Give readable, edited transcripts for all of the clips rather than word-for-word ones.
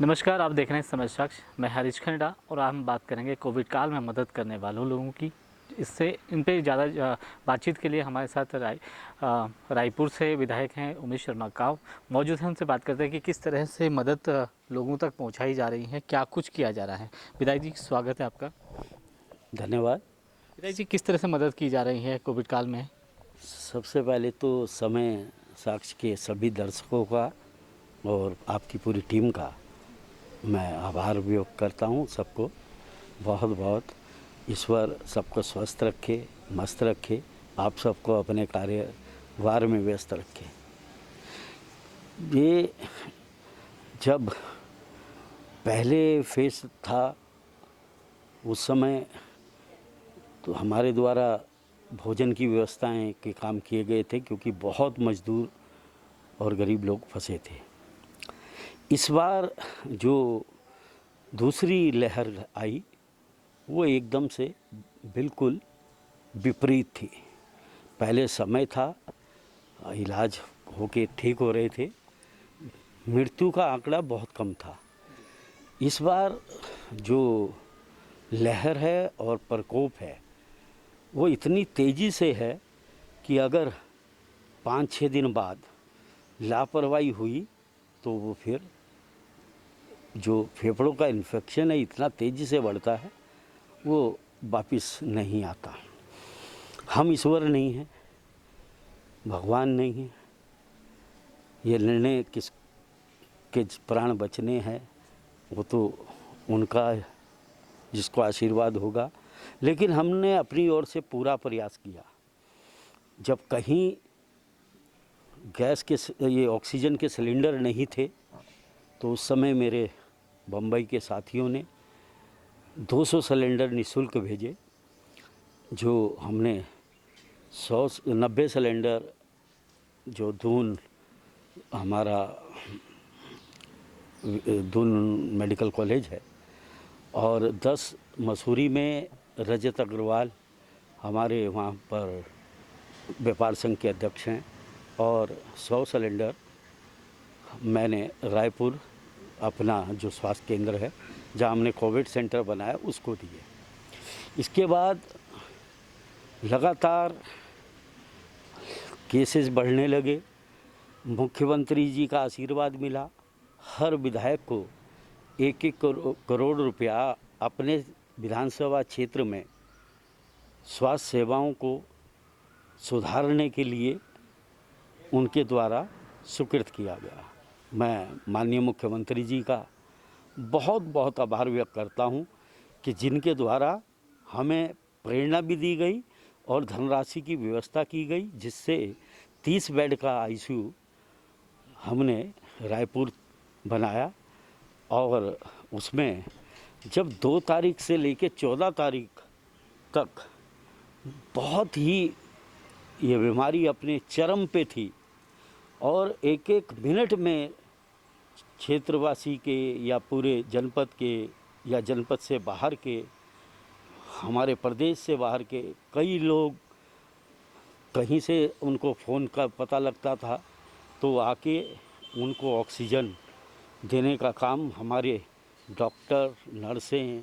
नमस्कार, आप देख रहे हैं समय साक्ष्य। मैं हरीश खंडा और आज हम बात करेंगे कोविड काल में मदद करने वालों लोगों की। इससे इन पे ज़्यादा बातचीत के लिए हमारे साथ रायपुर से विधायक हैं उमेश शर्मा काव मौजूद हैं। उनसे बात करते हैं कि किस तरह से मदद लोगों तक पहुंचाई जा रही है, क्या कुछ किया जा रहा है। विधायक जी, स्वागत है आपका। धन्यवाद। विधायक जी, किस तरह से मदद की जा रही है कोविड काल में? सबसे पहले तो समय साक्ष्य के सभी दर्शकों का और आपकी पूरी टीम का मैं आभार व्यक्त करता हूँ। सबको बहुत बहुत ईश्वर सबको स्वस्थ रखे, मस्त रखे, आप सबको अपने कार्यभार में व्यस्त रखे। ये जब पहले फेस था उस समय तो हमारे द्वारा भोजन की व्यवस्थाएं के काम किए गए थे, क्योंकि बहुत मजदूर और गरीब लोग फंसे थे। इस बार जो दूसरी लहर आई वो एकदम से बिल्कुल विपरीत थी। पहले समय था, इलाज होके ठीक हो रहे थे, मृत्यु का आंकड़ा बहुत कम था। इस बार जो लहर है और प्रकोप है वो इतनी तेज़ी से है कि अगर 5-6 दिन बाद लापरवाही हुई तो वो फिर जो फेफड़ों का इन्फेक्शन है इतना तेज़ी से बढ़ता है, वो वापस नहीं आता। हम ईश्वर नहीं हैं, भगवान नहीं हैं। ये निर्णय किस के प्राण बचने हैं वो तो उनका जिसको आशीर्वाद होगा, लेकिन हमने अपनी ओर से पूरा प्रयास किया। जब कहीं गैस के ये ऑक्सीजन के सिलेंडर नहीं थे तो उस समय मेरे बम्बई के साथियों ने 200 सिलेंडर निःशुल्क भेजे, जो हमने 90 सिलेंडर जो दून हमारा दून मेडिकल कॉलेज है और 10 मसूरी में रजत अग्रवाल हमारे वहाँ पर व्यापार संघ के अध्यक्ष हैं, और 100 सिलेंडर मैंने रायपुर अपना जो स्वास्थ्य केंद्र है जहाँ हमने कोविड सेंटर बनाया उसको दिए। इसके बाद लगातार केसेस बढ़ने लगे। मुख्यमंत्री जी का आशीर्वाद मिला। हर विधायक को 1-1 करोड़ रुपया अपने विधानसभा क्षेत्र में स्वास्थ्य सेवाओं को सुधारने के लिए उनके द्वारा स्वीकृत किया गया। मैं माननीय मुख्यमंत्री जी का बहुत बहुत आभार व्यक्त करता हूं कि जिनके द्वारा हमें प्रेरणा भी दी गई और धनराशि की व्यवस्था की गई, जिससे 30 बेड का आईसीयू हमने रायपुर बनाया। और उसमें जब 2 तारीख से लेकर 14 तारीख तक बहुत ही ये बीमारी अपने चरम पे थी और एक मिनट में क्षेत्रवासी के या पूरे जनपद के या जनपद से बाहर के, हमारे प्रदेश से बाहर के कई लोग, कहीं से उनको फ़ोन का पता लगता था तो आके उनको ऑक्सीजन देने का काम हमारे डॉक्टर, नर्सें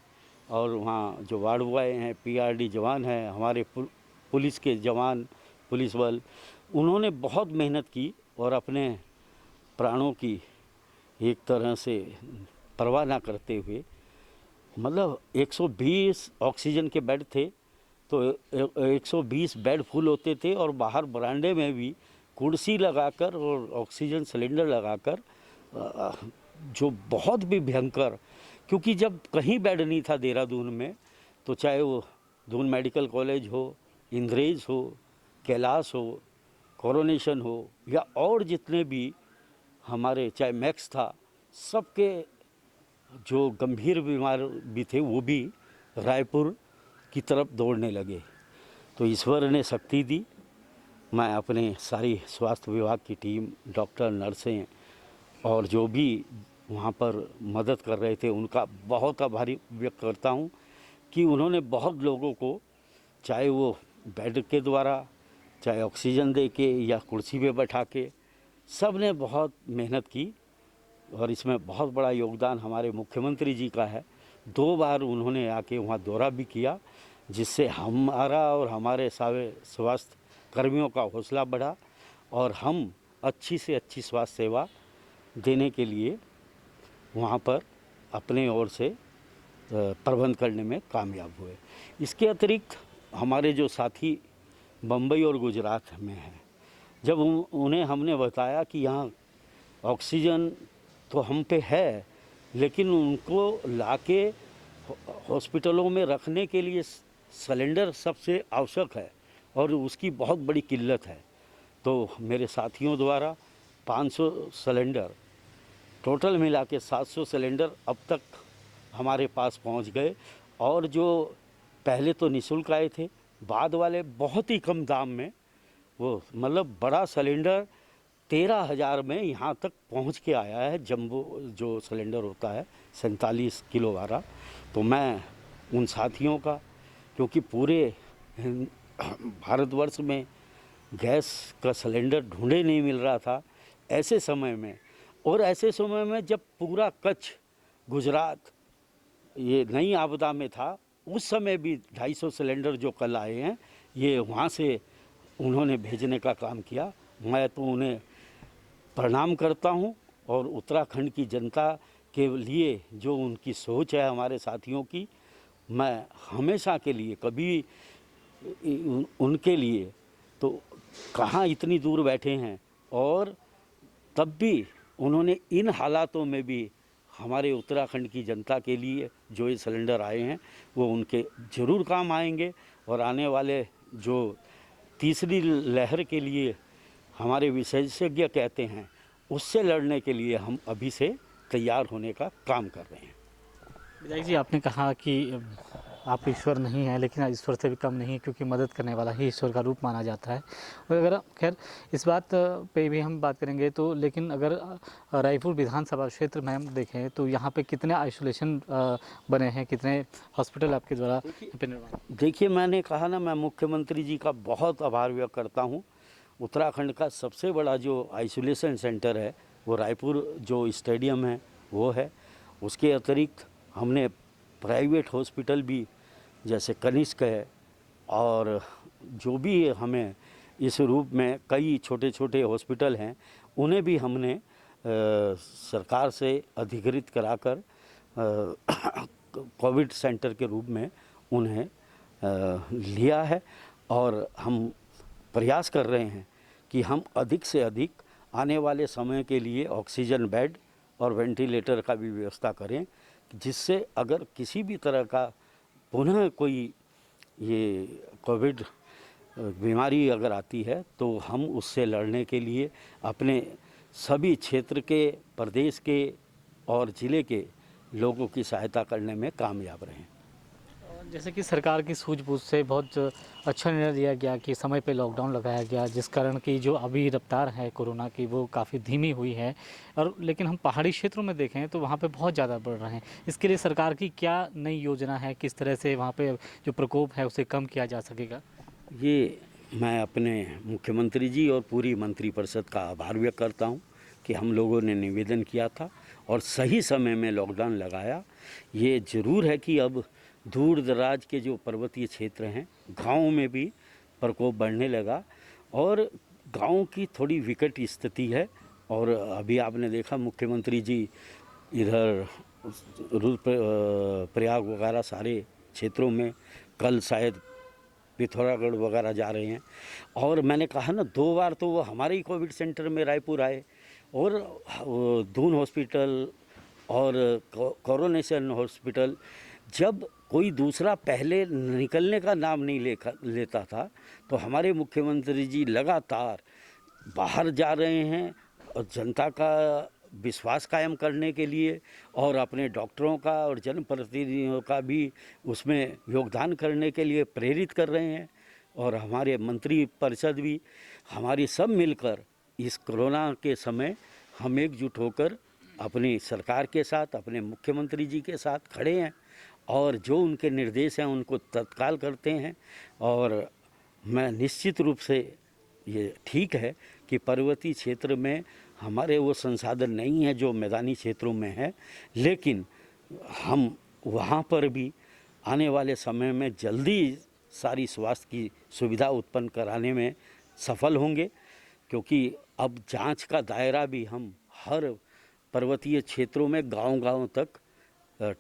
और वहाँ जो वार्ड बॉय हैं, पीआरडी जवान हैं, हमारे पुलिस के जवान, पुलिस बल, उन्होंने बहुत मेहनत की और अपने प्राणों की एक तरह से परवाह ना करते हुए, मतलब 120 ऑक्सीजन के बेड थे तो 120 बेड फुल होते थे और बाहर बरामदे में भी कुर्सी लगाकर और ऑक्सीजन सिलेंडर लगाकर, जो बहुत भी भयंकर, क्योंकि जब कहीं बेड नहीं था देहरादून में, तो चाहे वो दून मेडिकल कॉलेज हो, इंद्रेज हो, कैलाश हो, कोरोनेशन हो या और जितने भी हमारे, चाहे मैक्स था, सबके जो गंभीर बीमार भी थे वो भी रायपुर की तरफ दौड़ने लगे। तो ईश्वर ने शक्ति दी। मैं अपने सारी स्वास्थ्य विभाग की टीम, डॉक्टर, नर्सें और जो भी वहाँ पर मदद कर रहे थे उनका बहुत आभारी व्यक्त करता हूँ कि उन्होंने बहुत लोगों को, चाहे वो बेड के द्वारा, चाहे ऑक्सीजन दे के या कुर्सी पे बैठा के, सब ने बहुत मेहनत की और इसमें बहुत बड़ा योगदान हमारे मुख्यमंत्री जी का है। 2 बार उन्होंने आके वहाँ दौरा भी किया, जिससे हमारा और हमारे सारे स्वास्थ्य कर्मियों का हौसला बढ़ा और हम अच्छी से अच्छी स्वास्थ्य सेवा देने के लिए वहाँ पर अपने ओर से प्रबंध करने में कामयाब हुए। इसके अतिरिक्त हमारे जो साथी बम्बई और गुजरात में हैं, जब उन्हें हमने बताया कि यहाँ ऑक्सीजन तो हम पे है, लेकिन उनको लाके हॉस्पिटलों में रखने के लिए सिलेंडर सबसे आवश्यक है और उसकी बहुत बड़ी किल्लत है, तो मेरे साथियों द्वारा 500 सिलेंडर, टोटल मिला के 700 सिलेंडर अब तक हमारे पास पहुंच गए। और जो पहले तो निःशुल्क आए थे, बाद वाले बहुत ही कम दाम में, वो मतलब बड़ा सिलेंडर 13,000 में यहाँ तक पहुँच के आया है। जंबो जो सिलेंडर होता है 47 किलो वाला। तो मैं उन साथियों का, क्योंकि पूरे भारतवर्ष में गैस का सिलेंडर ढूंढे नहीं मिल रहा था ऐसे समय में, और ऐसे समय में जब पूरा कच्छ, गुजरात ये नई आपदा में था, उस समय भी 250 सिलेंडर जो कल आए हैं, ये वहाँ से उन्होंने भेजने का काम किया। मैं तो उन्हें प्रणाम करता हूँ और उत्तराखंड की जनता के लिए जो उनकी सोच है हमारे साथियों की, मैं हमेशा के लिए कभी उनके लिए, तो कहाँ इतनी दूर बैठे हैं और तब भी उन्होंने इन हालातों में भी हमारे उत्तराखंड की जनता के लिए जो ये सिलेंडर आए हैं वो उनके ज़रूर काम आएंगे। और आने वाले जो तीसरी लहर के लिए हमारे विशेषज्ञ कहते हैं, उससे लड़ने के लिए हम अभी से तैयार होने का काम कर रहे हैं। विधायक जी, आपने कहा कि आप ईश्वर नहीं हैं, लेकिन ईश्वर से भी कम नहीं, क्योंकि मदद करने वाला ही ईश्वर का रूप माना जाता है। और अगर खैर इस बात पे भी हम बात करेंगे तो, लेकिन अगर रायपुर विधानसभा क्षेत्र में हम देखें तो यहाँ पे कितने आइसोलेशन बने हैं, कितने हॉस्पिटल आपके द्वारा निर्माण? देखिए, मैंने कहा ना, मैं मुख्यमंत्री जी का बहुत आभार व्यक्त करता हूँ। उत्तराखंड का सबसे बड़ा जो आइसोलेशन सेंटर है वो रायपुर जो स्टेडियम है वो है। उसके अतिरिक्त हमने प्राइवेट हॉस्पिटल भी, जैसे कनिष्क है, और जो भी हमें इस रूप में कई छोटे छोटे हॉस्पिटल हैं, उन्हें भी हमने सरकार से अधिकृत कराकर कोविड सेंटर के रूप में उन्हें लिया है। और हम प्रयास कर रहे हैं कि हम अधिक से अधिक आने वाले समय के लिए ऑक्सीजन बेड और वेंटिलेटर का भी व्यवस्था करें, जिससे अगर किसी भी तरह का पुनः कोई ये कोविड बीमारी अगर आती है तो हम उससे लड़ने के लिए अपने सभी क्षेत्र के, प्रदेश के और ज़िले के लोगों की सहायता करने में कामयाब रहें। जैसे कि सरकार की सूझबूझ से बहुत अच्छा निर्णय लिया गया कि समय पे लॉकडाउन लगाया गया, जिस कारण की जो अभी रफ्तार है कोरोना की वो काफ़ी धीमी हुई है। और लेकिन हम पहाड़ी क्षेत्रों में देखें तो वहाँ पे बहुत ज़्यादा बढ़ रहे हैं। इसके लिए सरकार की क्या नई योजना है, किस तरह से वहाँ पे जो प्रकोप है उसे कम किया जा सकेगा? ये मैं अपने मुख्यमंत्री जी और पूरी मंत्रिपरिषद का आभार व्यक्त करता हूँ कि हम लोगों ने निवेदन किया था और सही समय में लॉकडाउन लगाया। ये ज़रूर है कि अब दूर दराज के जो पर्वतीय क्षेत्र हैं, गाँव में भी प्रकोप बढ़ने लगा और गाँव की थोड़ी विकट स्थिति है। और अभी आपने देखा मुख्यमंत्री जी इधर रुद्रप्रयाग वगैरह सारे क्षेत्रों में कल शायद पिथौरागढ़ वगैरह जा रहे हैं। और मैंने कहा ना, 2 बार तो वो हमारे ही कोविड सेंटर में रायपुर आए और दून हॉस्पिटल और कोरोनेशन हॉस्पिटल, जब कोई दूसरा पहले निकलने का नाम नहीं लेता था तो हमारे मुख्यमंत्री जी लगातार बाहर जा रहे हैं और जनता का विश्वास कायम करने के लिए और अपने डॉक्टरों का और जनप्रतिनिधियों का भी उसमें योगदान करने के लिए प्रेरित कर रहे हैं। और हमारे मंत्री परिषद भी, हमारी सब मिलकर इस कोरोना के समय हम एकजुट होकर अपनी सरकार के साथ, अपने मुख्यमंत्री जी के साथ खड़े हैं और जो उनके निर्देश हैं उनको तत्काल करते हैं। और मैं निश्चित रूप से ये ठीक है कि पर्वतीय क्षेत्र में हमारे वो संसाधन नहीं है जो मैदानी क्षेत्रों में है, लेकिन हम वहाँ पर भी आने वाले समय में जल्दी सारी स्वास्थ्य की सुविधा उत्पन्न कराने में सफल होंगे, क्योंकि अब जांच का दायरा भी हम हर पर्वतीय क्षेत्रों में गांव-गांव तक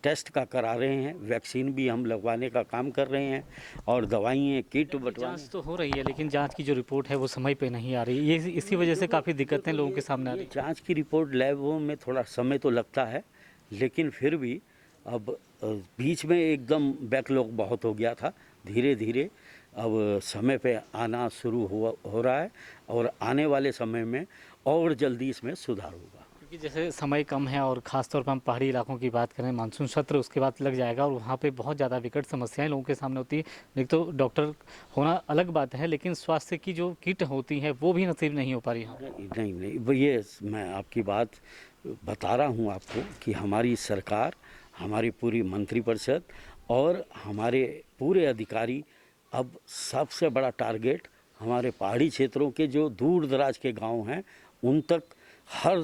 टेस्ट का करा रहे हैं। वैक्सीन भी हम लगवाने का काम कर रहे हैं और दवाइयाँ किट बंटवाने। जांच तो हो रही है, लेकिन जांच की जो रिपोर्ट है वो समय पे नहीं आ रही। ये इसी वजह से काफ़ी दिक्कतें लोगों के सामने आ रही हैं। जांच की रिपोर्ट लैबों में थोड़ा समय तो लगता है, लेकिन फिर भी अब बीच में एकदम बैकलॉग बहुत हो गया था। धीरे धीरे अब समय पे आना शुरू हो रहा है और आने वाले समय में और जल्दी इसमें सुधार होगा। क्योंकि जैसे समय कम है और ख़ासतौर पर हम पहाड़ी इलाकों की बात करें, मानसून सत्र उसके बाद लग जाएगा और वहाँ पे बहुत ज़्यादा विकट समस्याएं लोगों के सामने होती है। एक तो डॉक्टर होना अलग बात है, लेकिन स्वास्थ्य की जो किट होती है वो भी नसीब नहीं हो पा रही है। नहीं नहीं, ये मैं आपकी बात बता रहा हूँ आपको कि हमारी सरकार, हमारी पूरी मंत्रिपरिषद और हमारे पूरे अधिकारी, अब सबसे बड़ा टारगेट हमारे पहाड़ी क्षेत्रों के जो दूर दराज के गांव हैं उन तक हर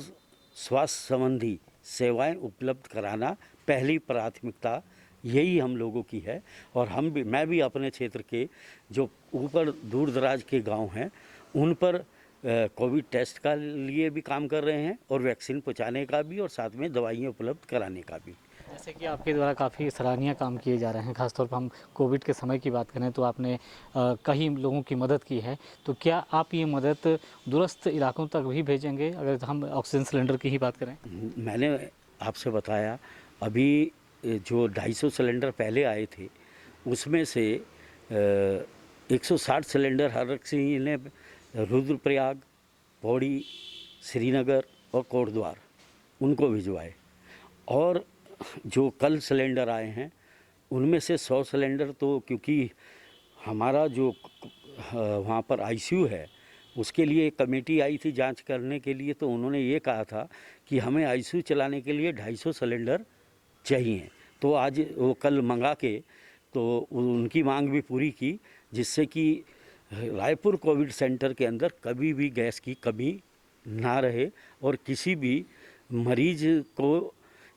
स्वास्थ्य संबंधी सेवाएं उपलब्ध कराना पहली प्राथमिकता यही हम लोगों की है। और मैं भी अपने क्षेत्र के जो ऊपर दूर दराज के गांव हैं उन पर कोविड टेस्ट का लिए भी काम कर रहे हैं और वैक्सीन पहुंचाने का भी और साथ में दवाइयाँ उपलब्ध कराने का भी। जैसे कि आपके द्वारा काफ़ी सराहनीय काम किए जा रहे हैं, खासतौर पर हम कोविड के समय की बात करें तो आपने कई लोगों की मदद की है। तो क्या आप ये मदद दूरस्थ इलाकों तक भी भेजेंगे, अगर हम ऑक्सीजन सिलेंडर की ही बात करें? मैंने आपसे बताया अभी जो 250 सिलेंडर पहले आए थे उसमें से 160 सिलेंडर हरक सिंह ने रुद्रप्रयाग, पौड़ी, श्रीनगर और कोटद्वार उनको भिजवाए। और जो कल सिलेंडर आए हैं उनमें से 100 सिलेंडर तो क्योंकि हमारा जो वहाँ पर आईसीयू है उसके लिए एक कमेटी आई थी जांच करने के लिए, तो उन्होंने ये कहा था कि हमें आईसीयू चलाने के लिए 250 सिलेंडर चाहिए। तो आज वो कल मंगा के तो उनकी मांग भी पूरी की, जिससे कि रायपुर कोविड सेंटर के अंदर कभी भी गैस की कमी ना रहे और किसी भी मरीज को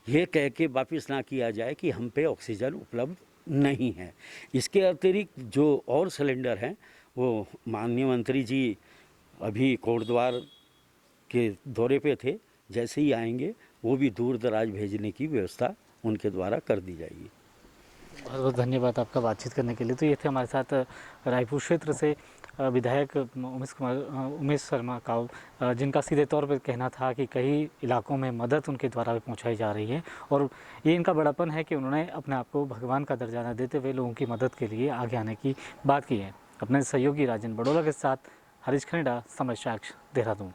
ये कह के वापस ना किया जाए कि हम पे ऑक्सीजन उपलब्ध नहीं है। इसके अतिरिक्त जो और सिलेंडर हैं वो माननीय मंत्री जी अभी कोटद्वार के दौरे पे थे, जैसे ही आएंगे वो भी दूर दराज भेजने की व्यवस्था उनके द्वारा कर दी जाएगी। बहुत बहुत धन्यवाद आपका बातचीत करने के लिए। तो ये थे हमारे साथ रायपुर क्षेत्र से विधायक उमेश शर्मा काऊ, जिनका सीधे तौर पर कहना था कि कई इलाकों में मदद उनके द्वारा भी पहुंचाई जा रही है और ये इनका बड़ापन है कि उन्होंने अपने आप को भगवान का दर्जा न देते हुए लोगों की मदद के लिए आगे आने की बात की है। अपने सहयोगी राजन बड़ोला के साथ हरीश खनेडा, समय साक्ष, देहरादून।